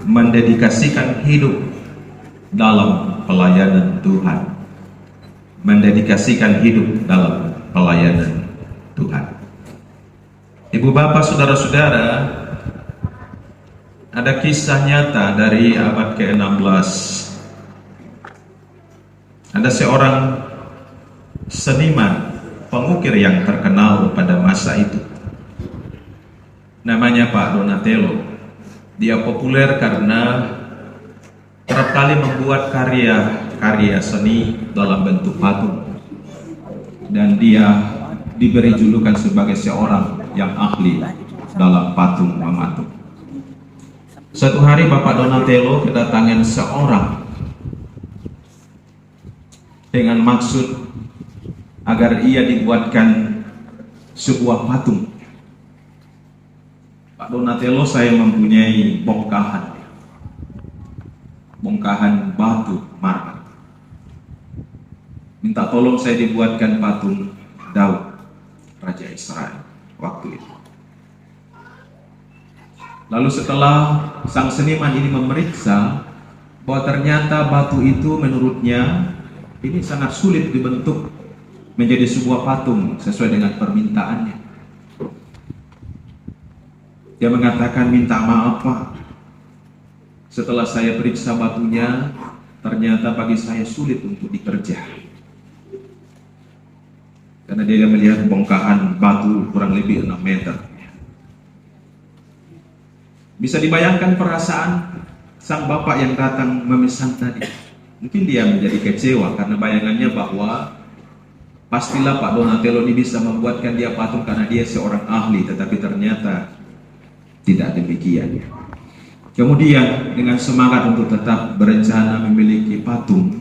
mendedikasikan hidup dalam pelayanan Tuhan. Mendedikasikan hidup dalam pelayanan Tuhan. Ibu bapak saudara-saudara, ada kisah nyata dari abad ke-16. Ada seorang seniman pengukir yang terkenal pada masa itu. Namanya Pak Donatello. Dia populer karena kerap kali membuat karya seni dalam bentuk patung. Dan dia diberi julukan sebagai seorang yang ahli dalam patung mematung. Suatu hari Bapak Donatello kedatangan seorang dengan maksud agar ia dibuatkan sebuah patung. Pak Donatello, saya mempunyai bongkahan batu marmer. Minta tolong saya dibuatkan patung Daud, Raja Israel waktu itu. Lalu setelah sang seniman ini memeriksa bahwa ternyata batu itu menurutnya ini sangat sulit dibentuk menjadi sebuah patung sesuai dengan permintaannya. Dia mengatakan, minta maaf Pak, setelah saya periksa batunya, ternyata bagi saya sulit untuk dikerja. Karena dia melihat bongkahan batu kurang lebih 6 meter. Bisa dibayangkan perasaan sang bapak yang datang memesan tadi. Mungkin dia menjadi kecewa karena bayangannya bahwa pastilah Pak Donatello ini bisa membuatkan dia patung karena dia seorang ahli, tetapi ternyata tidak demikian. Kemudian dengan semangat untuk tetap berencana memiliki patung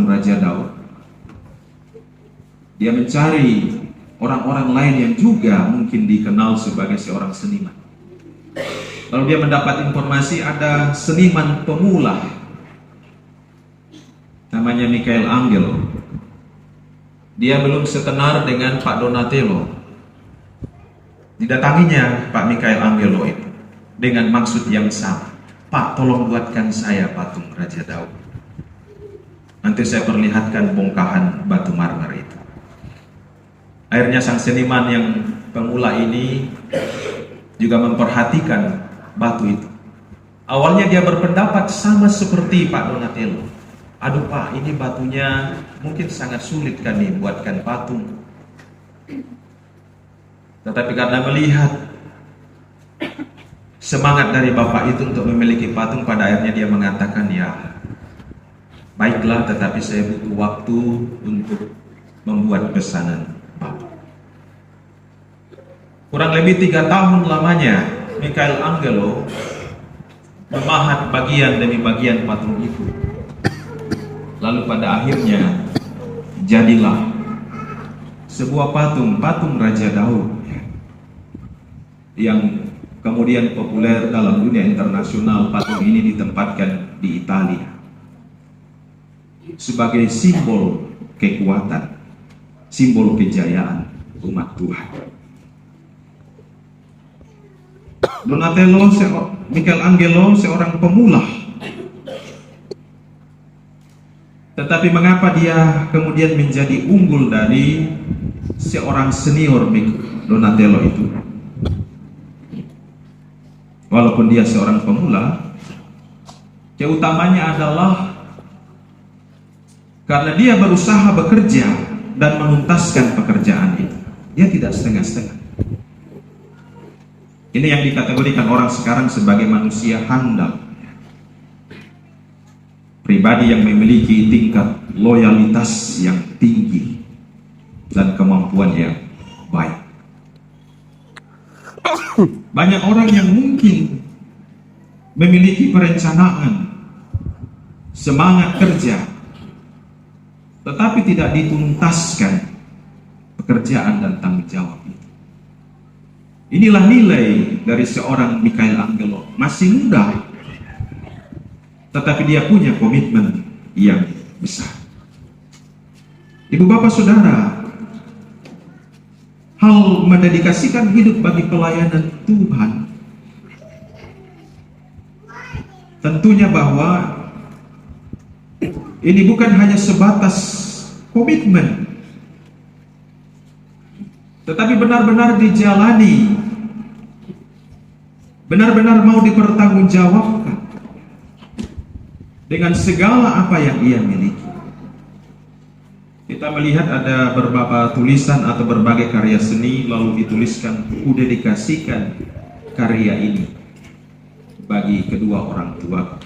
Raja Daud, dia mencari orang-orang lain yang juga mungkin dikenal sebagai seorang seniman. Lalu dia mendapat informasi ada seniman pemula namanya Michelangelo. Dia belum setenar dengan Pak Donatello. Didatanginya Pak Michelangelo itu dengan maksud yang sama. Pak, tolong buatkan saya patung Raja Daud. Nanti saya perlihatkan bongkahan batu marmer itu. Akhirnya sang seniman yang pemula ini juga memperhatikan batu itu. Awalnya dia berpendapat sama seperti Pak Donatello. Aduh Pak, ini batunya mungkin sangat sulit kan nih buatkan patung. Tetapi karena melihat semangat dari bapak itu untuk memiliki patung, pada akhirnya dia mengatakan, ya baiklah, tetapi saya butuh waktu untuk membuat pesanan bapak. Kurang lebih 3 tahun lamanya Michelangelo memahat bagian demi bagian patung itu. Lalu pada akhirnya jadilah sebuah patung Raja Daud yang kemudian populer dalam dunia internasional. Patung ini ditempatkan di Italia sebagai simbol kekuatan, simbol kejayaan umat Tuhan. Michelangelo seorang pemula. Tetapi mengapa dia kemudian menjadi unggul dari seorang senior Donatello itu? Walaupun dia seorang pemula, keutamanya adalah karena dia berusaha bekerja dan menuntaskan pekerjaan itu. Dia tidak setengah-setengah. Ini yang dikategorikan orang sekarang sebagai manusia handal. Pribadi yang memiliki tingkat loyalitas yang tinggi dan kemampuan yang baik. Banyak orang yang mungkin memiliki perencanaan, semangat kerja, tetapi tidak dituntaskan pekerjaan dan tanggung jawab itu. Inilah nilai dari seorang Michelangelo, masih muda, tetapi dia punya komitmen yang besar. Ibu bapak saudara, hal mendedikasikan hidup bagi pelayanan Tuhan tentunya bahwa ini bukan hanya sebatas komitmen, tetapi benar-benar dijalani, benar-benar mau dipertanggungjawabkan dengan segala apa yang ia miliki. Kita melihat ada beberapa tulisan atau berbagai karya seni, lalu dituliskan, "Ku dedikasikan karya ini bagi kedua orang tua,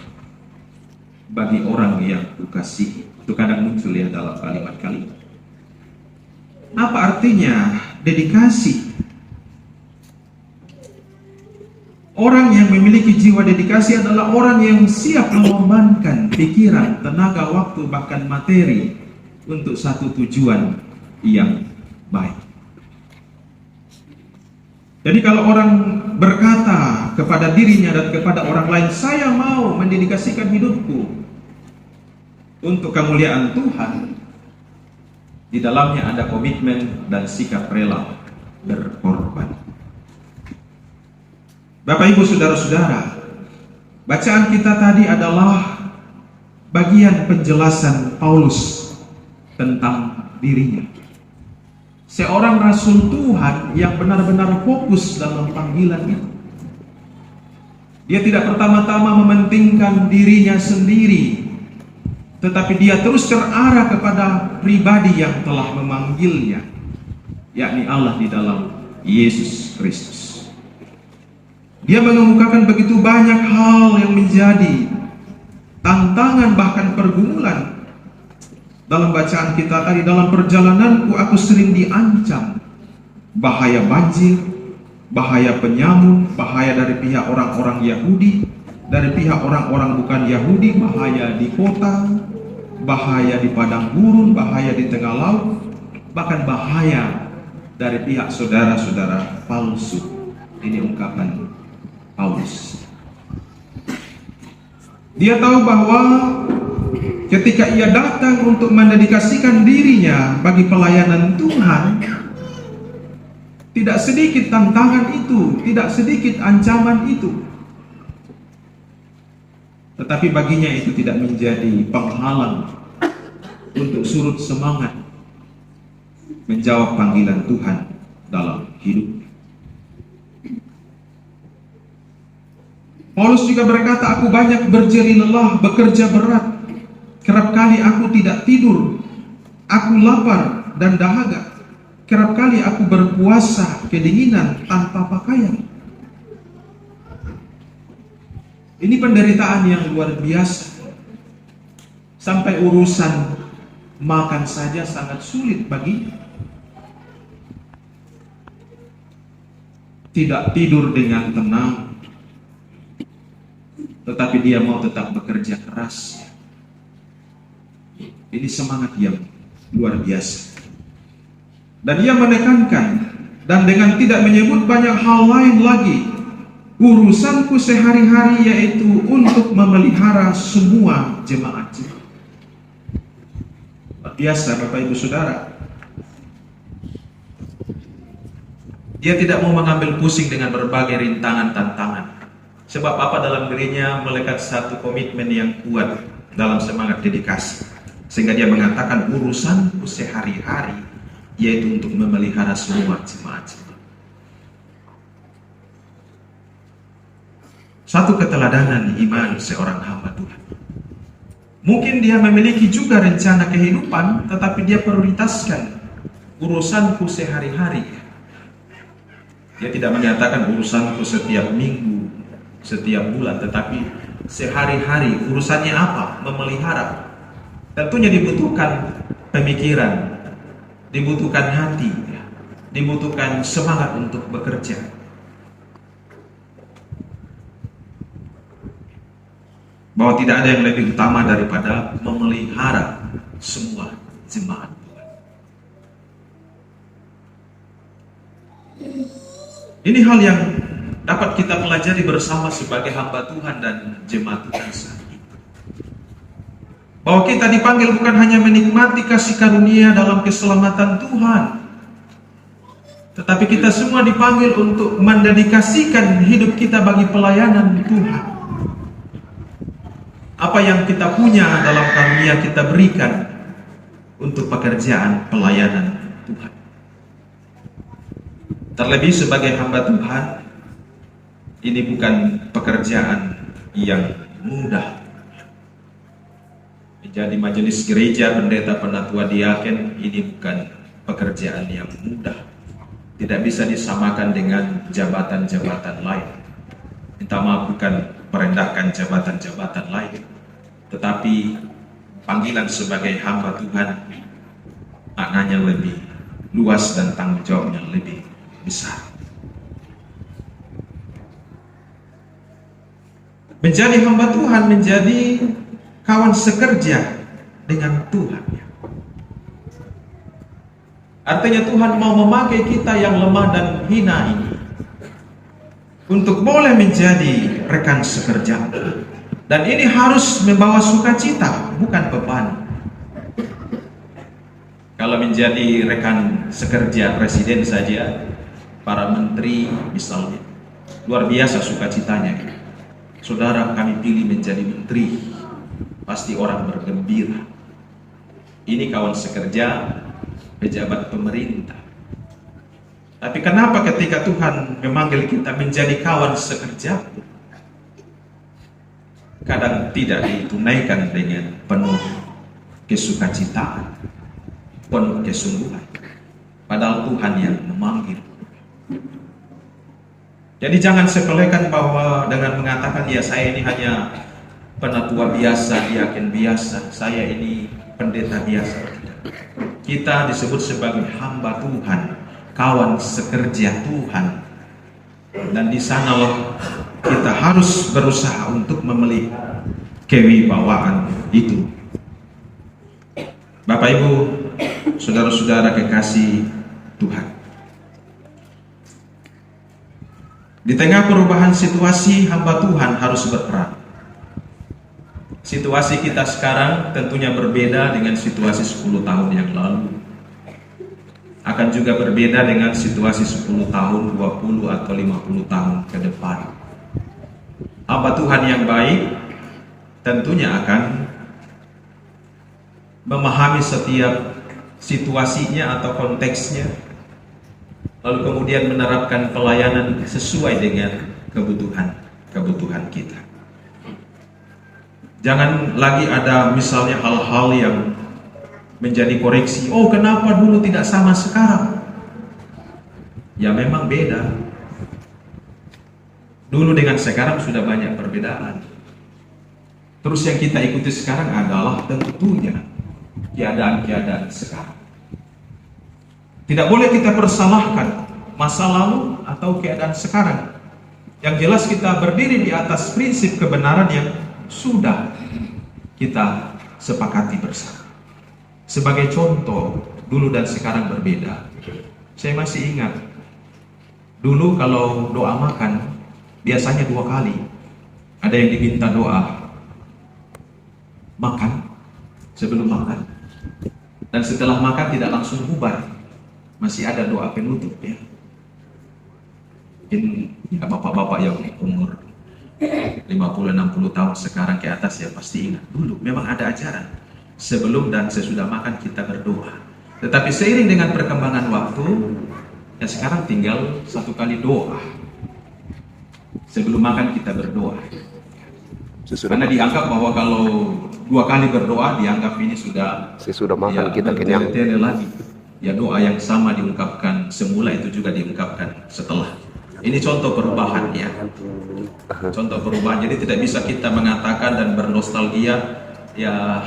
bagi orang yang kukasihi." Itu kadang muncul ya dalam kalimat-kalimat. Apa artinya dedikasi? Orang yang memiliki jiwa dedikasi adalah orang yang siap mengorbankan pikiran, tenaga, waktu, bahkan materi untuk satu tujuan yang baik. Jadi kalau orang berkata kepada dirinya dan kepada orang lain, "Saya mau mendedikasikan hidupku untuk kemuliaan Tuhan," di dalamnya ada komitmen dan sikap rela berkorban. Bapak, Ibu, saudara-saudara, bacaan kita tadi adalah bagian penjelasan Paulus tentang dirinya. Seorang rasul Tuhan yang benar-benar fokus dalam panggilan itu. Dia tidak pertama-tama mementingkan dirinya sendiri, tetapi dia terus terarah kepada pribadi yang telah memanggilnya, yakni Allah di dalam Yesus Kristus. Dia mengemukakan begitu banyak hal yang menjadi tantangan bahkan pergumulan. Dalam bacaan kita tadi, "Dalam perjalananku aku sering diancam bahaya banjir, bahaya penyamun, bahaya dari pihak orang-orang Yahudi, dari pihak orang-orang bukan Yahudi, bahaya di kota, bahaya di padang gurun, bahaya di tengah laut, bahkan bahaya dari pihak saudara-saudara palsu." Ini ungkapan Paulus. Dia tahu bahwa ketika ia datang untuk mendedikasikan dirinya bagi pelayanan Tuhan, tidak sedikit tantangan itu, tidak sedikit ancaman itu. Tetapi baginya itu tidak menjadi penghalang untuk surut semangat menjawab panggilan Tuhan dalam hidup. Paulus juga berkata, "Aku banyak berjeri lelah, bekerja berat. Kerap kali aku tidak tidur, aku lapar dan dahaga. Kerap kali aku berpuasa kedinginan tanpa pakaian." Ini penderitaan yang luar biasa. Sampai urusan makan saja sangat sulit bagi. Tidak tidur dengan tenang, tetapi dia mau tetap bekerja keras. Ini semangat yang luar biasa. Dan ia menekankan, dan dengan tidak menyebut banyak hal lain lagi, "Urusanku sehari-hari yaitu untuk memelihara semua jemaat-jemaat." Luar biasa, Bapak Ibu Saudara. Dia tidak mau mengambil pusing dengan berbagai rintangan tantangan. Sebab apa? Dalam dirinya melekat satu komitmen yang kuat dalam semangat dedikasi. Sehingga dia mengatakan, "Urusanku sehari-hari yaitu untuk memelihara semua jemaat-jemaat." Satu keteladanan iman seorang hamba Tuhan. Mungkin dia memiliki juga rencana kehidupan, tetapi dia prioritaskan urusanku sehari-hari. Dia tidak menyatakan urusanku setiap minggu, setiap bulan, tetapi sehari-hari. Urusannya apa? Memelihara. Tentunya dibutuhkan pemikiran, dibutuhkan hati, dibutuhkan semangat untuk bekerja. Bahwa tidak ada yang lebih utama daripada memelihara semua jemaat Tuhan. Ini hal yang dapat kita pelajari bersama sebagai hamba Tuhan dan jemaat Tuhan saat ini. Bahwa kita dipanggil bukan hanya menikmati kasih karunia dalam keselamatan Tuhan, tetapi kita semua dipanggil untuk mendedikasikan hidup kita bagi pelayanan Tuhan. Apa yang kita punya dalam karunia kita berikan untuk pekerjaan pelayanan Tuhan. Terlebih sebagai hamba Tuhan, ini bukan pekerjaan yang mudah. Menjadi majelis gereja, pendeta, penatua, diaken, ini bukan pekerjaan yang mudah. Tidak bisa disamakan dengan jabatan-jabatan lain. Minta maaf, bukan merendahkan jabatan-jabatan lain, tetapi panggilan sebagai hamba Tuhan maknanya lebih luas dan tanggung jawabnya lebih besar. Menjadi hamba Tuhan, menjadi kawan sekerja dengan Tuhan. Artinya Tuhan mau memakai kita yang lemah dan hina ini untuk boleh menjadi rekan sekerja. Dan ini harus membawa sukacita, bukan beban. Kalau menjadi rekan sekerja presiden saja, para menteri misalnya, luar biasa sukacitanya. Saudara, kami pilih menjadi menteri, pasti orang bergembira. Ini kawan sekerja, pejabat pemerintah. Tapi kenapa ketika Tuhan memanggil kita menjadi kawan sekerja, kadang tidak ditunaikan dengan penuh kesukacitaan, penuh kesungguhan, padahal Tuhan yang memanggil. Jadi jangan sepelekan bahwa dengan mengatakan, ya saya ini hanya penatua biasa, diaken biasa, saya ini pendeta biasa. Kita disebut sebagai hamba Tuhan, kawan sekerja Tuhan, dan di sanalah kita harus berusaha untuk memelihara kewibawaan itu. Bapak Ibu, saudara-saudara kekasih Tuhan, di tengah perubahan situasi, hamba Tuhan harus berperan. Situasi kita sekarang tentunya berbeda dengan situasi 10 tahun yang lalu. Akan juga berbeda dengan situasi 10 tahun, 20 atau 50 tahun ke depan. Hamba Tuhan yang baik tentunya akan memahami setiap situasinya atau konteksnya, lalu kemudian menerapkan pelayanan sesuai dengan kebutuhan kita. Jangan lagi ada misalnya hal-hal yang menjadi koreksi. Oh, kenapa dulu tidak sama sekarang? Ya memang beda. Dulu dengan sekarang sudah banyak perbedaan. Terus yang kita ikuti sekarang adalah tentunya keadaan-keadaan sekarang. Tidak boleh kita persalahkan masa lalu atau keadaan sekarang. Yang jelas kita berdiri di atas prinsip kebenaran yang sudah kita sepakati bersama. Sebagai contoh, dulu dan sekarang berbeda. Saya masih ingat, dulu kalau doa makan, biasanya 2 kali. Ada yang diminta doa makan, sebelum makan. Dan setelah makan tidak langsung bubar. Masih ada doa penutup ya. Mungkin ya bapak-bapak yang umur 50-60 tahun sekarang ke atas ya pasti ingat. Dulu memang ada ajaran sebelum dan sesudah makan kita berdoa. Tetapi seiring dengan perkembangan waktu, ya sekarang tinggal 1 kali doa. Sebelum makan kita berdoa. Karena dianggap bahwa kalau 2 kali berdoa dianggap ini sudah sesudah makan ya, kita kenyang lagi. Ya doa yang sama diungkapkan semula itu juga diungkapkan setelah. Ini contoh perubahan ya. Contoh perubahan. Jadi tidak bisa kita mengatakan dan bernostalgia ya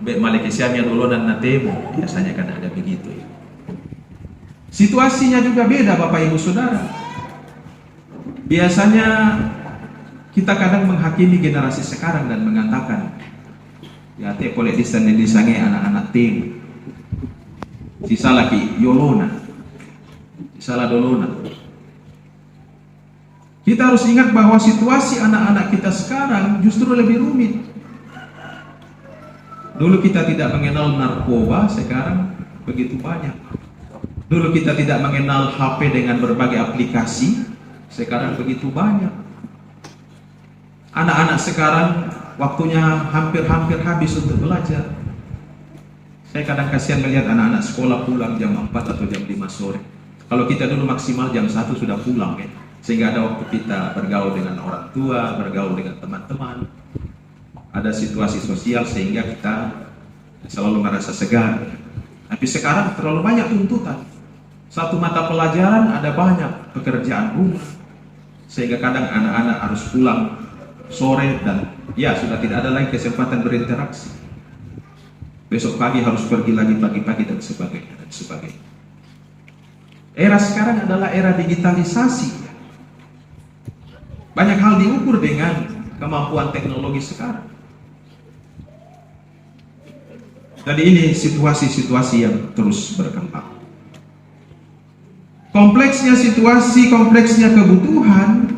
Malekisiamnya dulu dan Natemo. Biasanya kan ada begitu. Situasinya juga beda Bapak Ibu Saudara. Biasanya kita kadang menghakimi generasi sekarang dan mengatakan ya te boleh disange anak-anak tim. Sisa lagi Yolona. Salah dolona. Kita harus ingat bahwa situasi anak-anak kita sekarang justru lebih rumit. Dulu kita tidak mengenal narkoba, sekarang begitu banyak. Dulu kita tidak mengenal HP dengan berbagai aplikasi, sekarang begitu banyak. Anak-anak sekarang waktunya hampir-hampir habis untuk belajar. Saya kadang kasihan melihat anak-anak sekolah pulang jam 4 atau jam 5 sore. Kalau kita dulu maksimal jam 1 sudah pulang ya. Sehingga ada waktu kita bergaul dengan orang tua, bergaul dengan teman-teman. Ada situasi sosial sehingga kita selalu merasa segar. Tapi sekarang terlalu banyak tuntutan. Satu mata pelajaran ada banyak pekerjaan rumah. Sehingga kadang anak-anak harus pulang sore dan ya sudah tidak ada lagi kesempatan berinteraksi. Besok pagi harus pergi lagi pagi-pagi dan sebagainya dan sebagainya. Era sekarang adalah era digitalisasi. Banyak hal diukur dengan kemampuan teknologi sekarang. Jadi ini situasi-situasi yang terus berkembang. Kompleksnya situasi, kompleksnya kebutuhan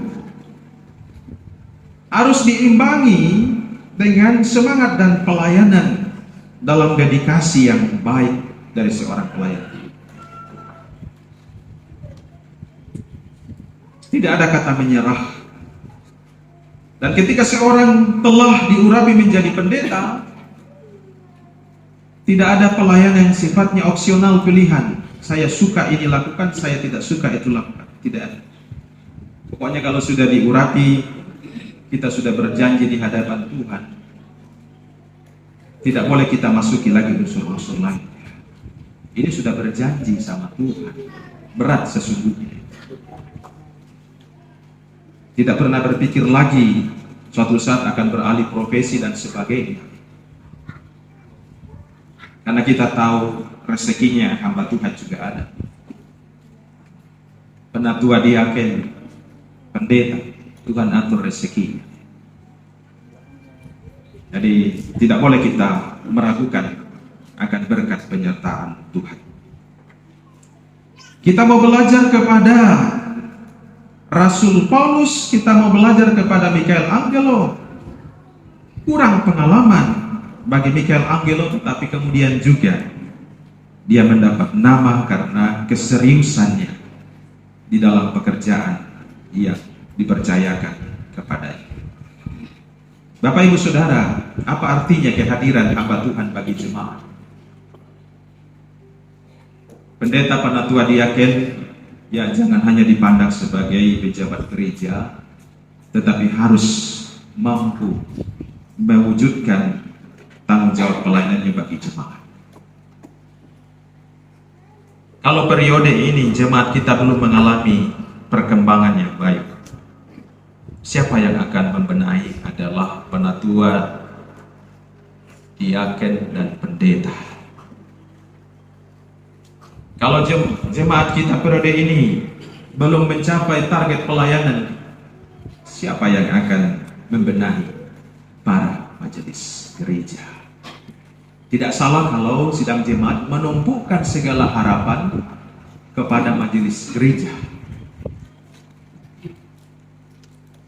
harus diimbangi dengan semangat dan pelayanan dalam dedikasi yang baik dari seorang pelayan. Tidak ada kata menyerah. Dan ketika seorang telah diurapi menjadi pendeta, tidak ada pelayanan yang sifatnya opsional pilihan. Saya suka ini lakukan, saya tidak suka itu lakukan. Tidak ada. Pokoknya kalau sudah diurapi, kita sudah berjanji di hadapan Tuhan. Tidak boleh kita masuki lagi unsur-unsur lain. Ini sudah berjanji sama Tuhan. Berat sesungguhnya. Tidak pernah berpikir lagi suatu saat akan beralih profesi dan sebagainya. Karena kita tahu rezekinya hamba Tuhan juga ada. Penatua diaken, pendeta, Tuhan atur rezekinya. Jadi tidak boleh kita meragukan akan berkat penyertaan Tuhan. Kita mau belajar kepada Rasul Paulus, kita mau belajar kepada Michelangelo. Kurang pengalaman bagi Michelangelo, tetapi kemudian juga dia mendapat nama karena keseriusannya di dalam pekerjaan yang dipercayakan kepadanya. Bapak Ibu Saudara, apa artinya kehadiran hamba Tuhan bagi jemaat? Pendeta, penatua, diaken, ya jangan hanya dipandang sebagai pejabat gereja, tetapi harus mampu mewujudkan tanggung jawab pelayanannya bagi jemaat. Kalau periode ini jemaat kita belum mengalami perkembangan yang baik, siapa yang akan membenahi adalah penatua, diaken, dan pendeta. Kalau jemaat kita periode ini belum mencapai target pelayanan, siapa yang akan membenahi para majelis gereja? Tidak salah kalau sidang jemaat menumpukan segala harapan kepada majelis gereja.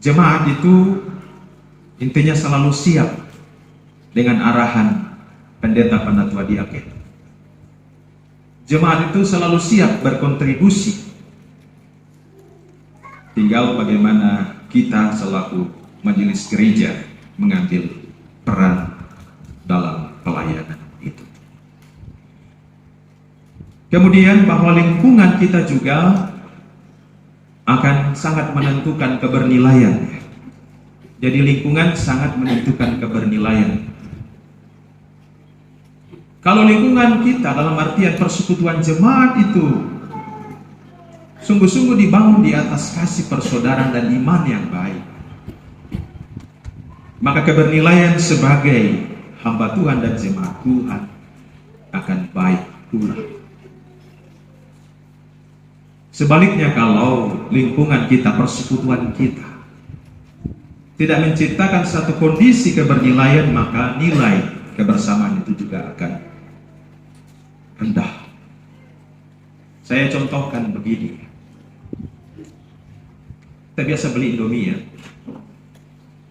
Jemaat itu intinya selalu siap dengan arahan pendeta, penatua, diaken. Jemaat itu selalu siap berkontribusi. Tinggal bagaimana kita selaku majelis gereja mengambil peran dalam pelayanan itu. Kemudian bahwa lingkungan kita juga akan sangat menentukan kebernilaian. Jadi lingkungan sangat menentukan kebernilaian. Kalau lingkungan kita dalam artian persekutuan jemaat itu sungguh-sungguh dibangun di atas kasih persaudaraan dan iman yang baik, maka kebernilaian sebagai hamba Tuhan dan jemaat Tuhan akan baik pula. Sebaliknya, kalau lingkungan kita, persekutuan kita tidak menciptakan satu kondisi kebernilaian, maka nilai kebersamaan itu juga akan rendah. Saya contohkan begini. Kita biasa beli Indomie ya.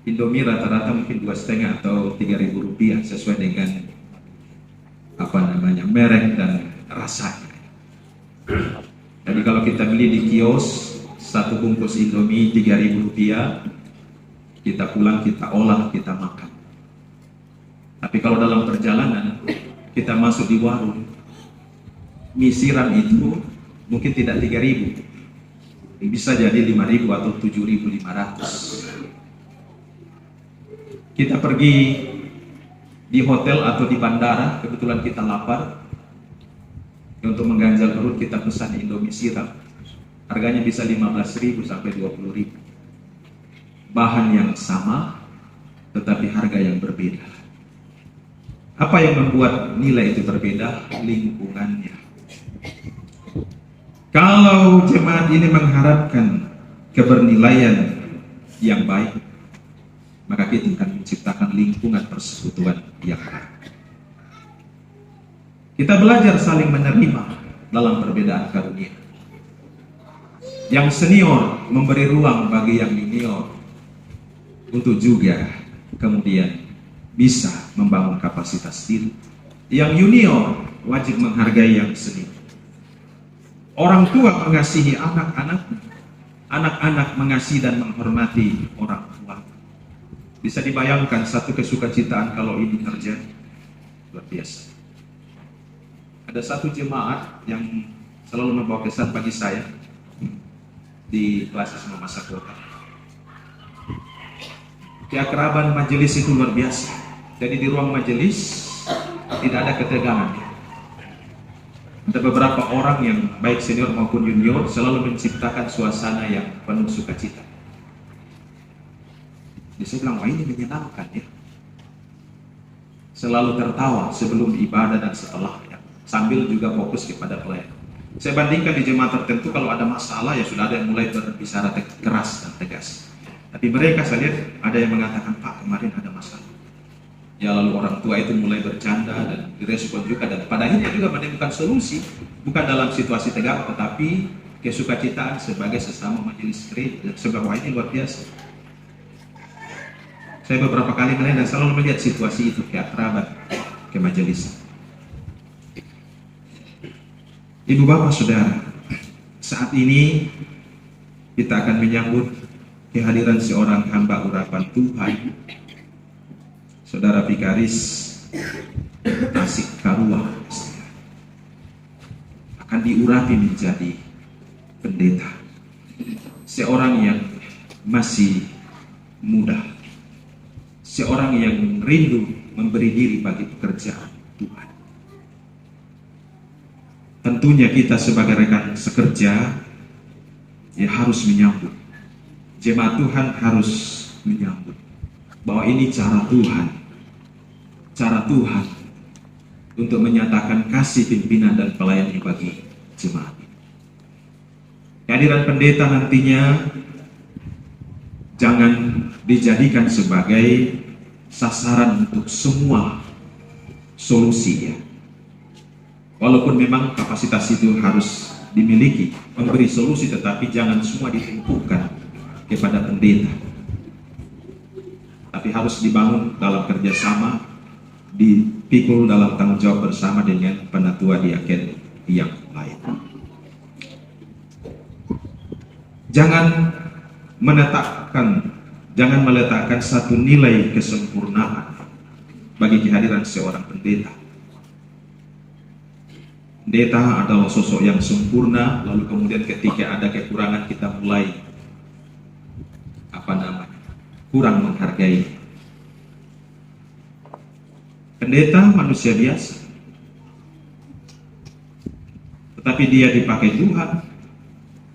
Indomie rata-rata mungkin 2,5 atau 3.000 rupiah sesuai dengan merek dan rasanya. Jadi kalau kita beli di kios satu bungkus Indomie 3.000 rupiah, kita pulang, kita olah, kita makan. Tapi kalau dalam perjalanan kita masuk di warung, mie siram itu mungkin tidak 3.000, bisa jadi 5.000 atau 7.500. Kita pergi di hotel atau di bandara, kebetulan kita lapar, untuk mengganjal perut kita pesan Indomie siram. Harganya bisa 15.000 sampai 20.000. Bahan yang sama, tetapi harga yang berbeda. Apa yang membuat nilai itu berbeda? Lingkungannya. Kalau jemaat ini mengharapkan kebernilaian yang baik, maka kita akan menciptakan lingkungan persekutuan yang baik. Kita belajar saling menerima dalam perbedaan karunia. Yang senior memberi ruang bagi yang junior untuk juga kemudian bisa membangun kapasitas diri. Yang junior wajib menghargai yang senior. Orang tua mengasihi anak-anaknya, anak-anak mengasihi dan menghormati orang tua. Bisa dibayangkan satu kesukacitaan kalau ini terjadi, luar biasa. Ada satu jemaat yang selalu membawa kesan bagi saya di kelas sama masa kota. Keakraban majelis itu luar biasa. Jadi di ruang majelis tidak ada ketegangan. Ada beberapa orang yang baik senior maupun junior selalu menciptakan suasana yang penuh sukacita. Jadi saya bilang, wah ini menyenangkan ya. Selalu tertawa sebelum ibadah dan setelahnya, sambil juga fokus kepada pelayan. Saya bandingkan di jemaat tertentu kalau ada masalah ya sudah ada yang mulai berbicara keras dan tegas. Tapi mereka saya lihat ada yang mengatakan, Pak kemarin ada masalah. Ya lalu orang tua itu mulai bercanda dan direspon juga, dan pada akhirnya juga menemukan solusi, bukan dalam situasi tegang tetapi kesukacitaan sebagai sesama majelis gereja. Sebab ini luar biasa. Saya beberapa kali melihat dan selalu melihat situasi itu, keakraban, kemajelisan. Ibu bapak saudara, saat ini kita akan menyambut kehadiran seorang hamba urapan Tuhan, Saudara Vikaris Tasik Karua, akan diurapi menjadi pendeta. Seorang yang masih muda, seorang yang rindu memberi diri bagi pekerjaan Tuhan. Tentunya kita sebagai rekan sekerja ya harus menyambut. Jemaat Tuhan harus menyambut bahwa ini cara Tuhan untuk menyatakan kasih pimpinan dan pelayanan bagi jemaat. Kehadiran pendeta nantinya jangan dijadikan sebagai sasaran untuk semua solusi ya. Walaupun memang kapasitas itu harus dimiliki, memberi solusi, tetapi jangan semua ditumpukan kepada pendeta. Tapi harus dibangun dalam kerjasama, dipikul dalam tanggung jawab bersama dengan penatua diaken yang lain. Jangan meletakkan satu nilai kesempurnaan bagi kehadiran seorang pendeta. Pendeta adalah sosok yang sempurna, lalu kemudian ketika ada kekurangan kita mulai kurang menghargai. Pendeta manusia biasa, tetapi dia dipakai Tuhan,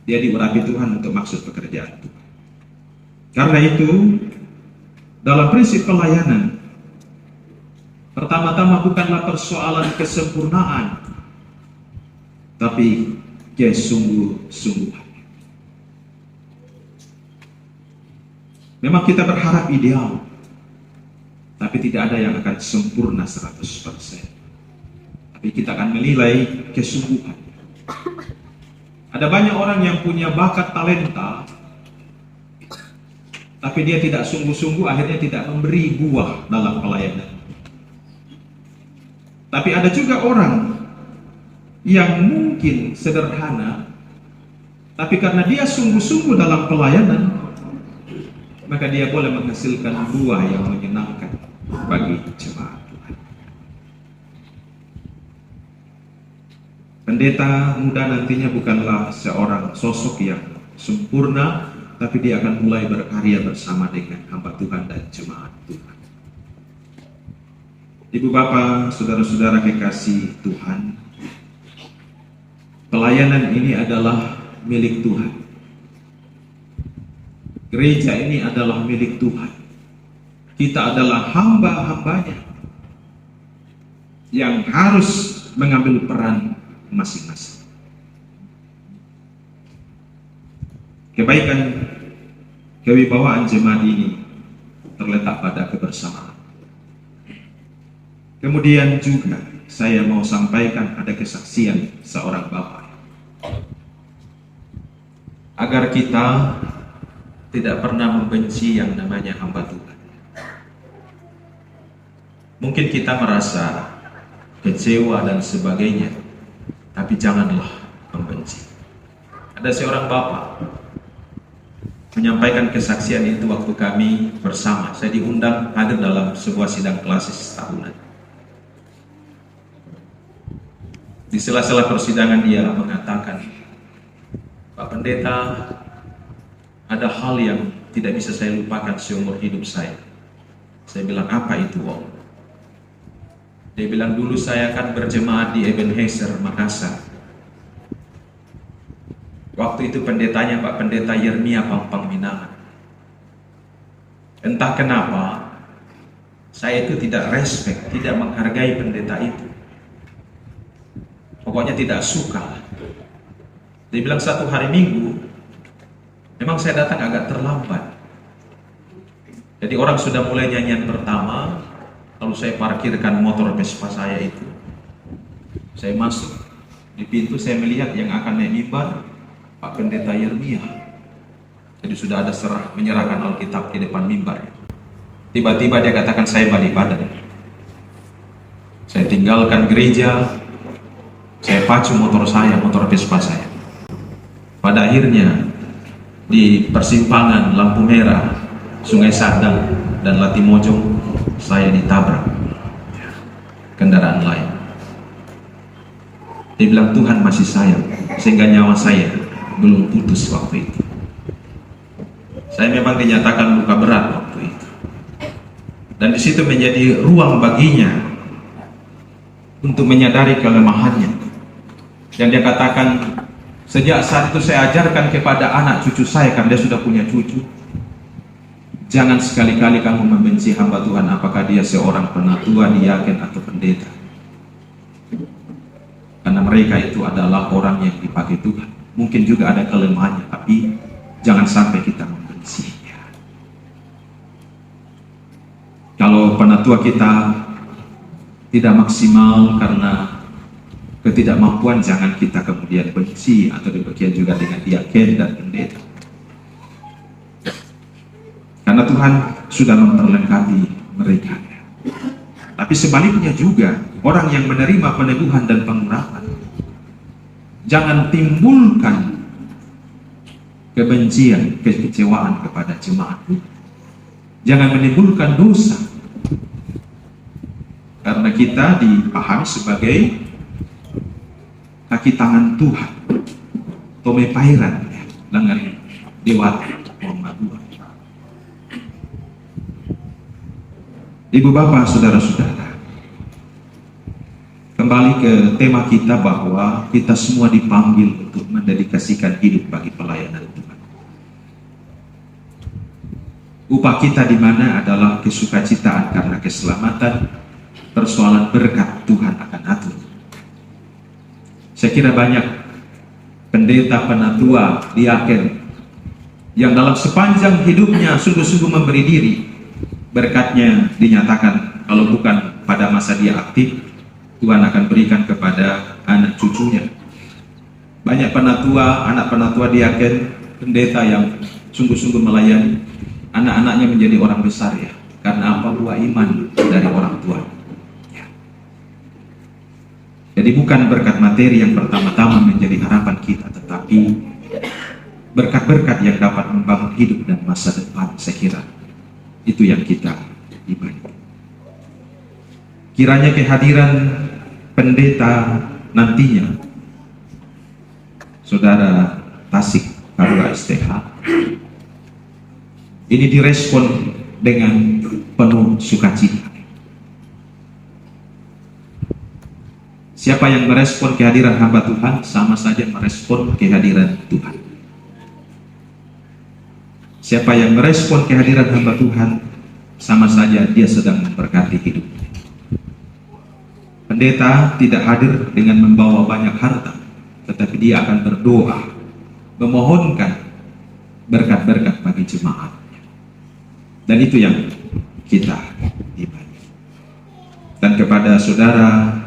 dia diurapi Tuhan untuk maksud pekerjaan Tuhan. Karena itu dalam prinsip pelayanan, pertama-tama bukanlah persoalan kesempurnaan, tapi kesungguh-sungguhan. Memang kita berharap ideal, tapi tidak ada yang akan sempurna 100%. Tapi kita akan menilai kesungguhan. Ada banyak orang yang punya bakat talenta, tapi dia tidak sungguh-sungguh, akhirnya tidak memberi buah dalam pelayanan. Tapi ada juga orang yang mungkin sederhana, tapi karena dia sungguh-sungguh dalam pelayanan, maka dia boleh menghasilkan buah yang menyenangkan bagi jemaat. Pendeta muda nantinya bukanlah seorang sosok yang sempurna, tapi dia akan mulai berkarya bersama dengan hamba Tuhan dan jemaat Tuhan. Ibu bapak, saudara-saudara kekasih Tuhan, pelayanan ini adalah milik Tuhan. Gereja ini adalah milik Tuhan. Kita adalah hamba-hambanya yang harus mengambil peran masing-masing. Kebaikan kewibawaan jemaat ini terletak pada kebersamaan. Kemudian juga saya mau sampaikan ada kesaksian seorang bapak, agar kita tidak pernah membenci yang namanya hamba Tuhan. Mungkin kita merasa kecewa dan sebagainya, tapi janganlah membenci. Ada seorang bapak menyampaikan kesaksian itu waktu kami bersama. Saya diundang hadir dalam sebuah sidang klasis tahunan. Di sela-sela persidangan dia mengatakan, Pak Pendeta, ada hal yang tidak bisa saya lupakan seumur hidup saya. Saya bilang, apa itu, Om? Dia bilang, dulu saya akan berjemaat di Ebenezer, Makassar. Waktu itu pendetanya Pak Pendeta Yermia Pampang Minangan. Entah kenapa, saya itu tidak respect, tidak menghargai pendeta itu. Pokoknya tidak suka. Dia bilang satu hari Minggu, memang saya datang agak terlambat. Jadi orang sudah mulai nyanyian pertama, lalu saya parkirkan motor Vespa saya itu. Saya masuk, di pintu saya melihat yang akan naik mimbar, Pak Pendeta Yermia. Jadi sudah ada menyerahkan Alkitab di depan mimbar. Tiba-tiba dia katakan, saya balik badan. Saya tinggalkan gereja, saya pacu motor Vespa saya. Pada akhirnya di persimpangan lampu merah Sungai Sadang dan Latimojong, saya ditabrak kendaraan lain. Dia bilang Tuhan masih sayang, sehingga nyawa saya belum putus waktu itu. Saya memang dinyatakan luka berat waktu itu, dan di situ menjadi ruang baginya untuk menyadari kelemahannya. Dan dia katakan, sejak saat itu saya ajarkan kepada anak cucu saya, karena dia sudah punya cucu, jangan sekali-kali kamu membenci hamba Tuhan, apakah dia seorang penatua, diaken atau pendeta. Karena mereka itu adalah orang yang dipakai Tuhan. Mungkin juga ada kelemahannya, tapi jangan sampai kita membencinya. Kalau penatua kita tidak maksimal karena ketidakmampuan, jangan kita kemudian benci, atau demikian juga dengan diaken dan pendeta. Karena Tuhan sudah memperlengkapi mereka. Tapi sebaliknya juga, orang yang menerima peneguhan dan pengurapan, jangan timbulkan kebencian, kekecewaan kepada jemaat. Jangan menimbulkan dosa. Karena kita dipahami sebagai kaki tangan Tuhan, tome pairan, lengan dewata, Ibu bapak, saudara-saudara, kembali ke tema kita bahwa kita semua dipanggil untuk mendedikasikan hidup bagi pelayanan Tuhan. Upah kita di mana adalah kesukacitaan karena keselamatan, persoalan berkat Tuhan akan atur. Saya kira banyak pendeta, penatua, diaken yang dalam sepanjang hidupnya sungguh-sungguh memberi diri, berkatnya dinyatakan kalau bukan pada masa dia aktif, Tuhan akan berikan kepada anak cucunya. Banyak penatua, anak penatua diaken, pendeta yang sungguh-sungguh melayani, anak-anaknya menjadi orang besar ya. Karena apa? Buah iman dari orang tua. Ya. Jadi bukan berkat materi yang pertama-tama menjadi harapan kita, tetapi berkat-berkat yang dapat membangun hidup dan masa depan, saya kira itu yang kita imani. Kiranya kehadiran pendeta nantinya Saudara Tasik Karua STH, ini direspon dengan penuh sukacita. Siapa yang merespon kehadiran hamba Tuhan sama saja merespon kehadiran Tuhan. Siapa yang merespon kehadiran hamba Tuhan sama saja dia sedang memberkati hidup. Pendeta tidak hadir dengan membawa banyak harta, tetapi dia akan berdoa, memohonkan berkat-berkat bagi jemaat. Dan itu yang kita imani. Dan kepada saudara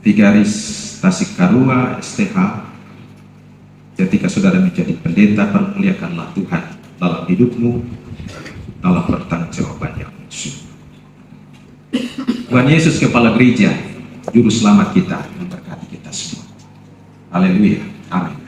Vigaris Tasik Karua STH, ketika saudara menjadi pendeta, permuliakanlah Tuhan dalam hidupmu, dalam pertanggungjawaban yang sungguh. Tuhan Yesus Kepala Gereja, Juru Selamat kita, memberkati kita semua. Haleluya. Amin.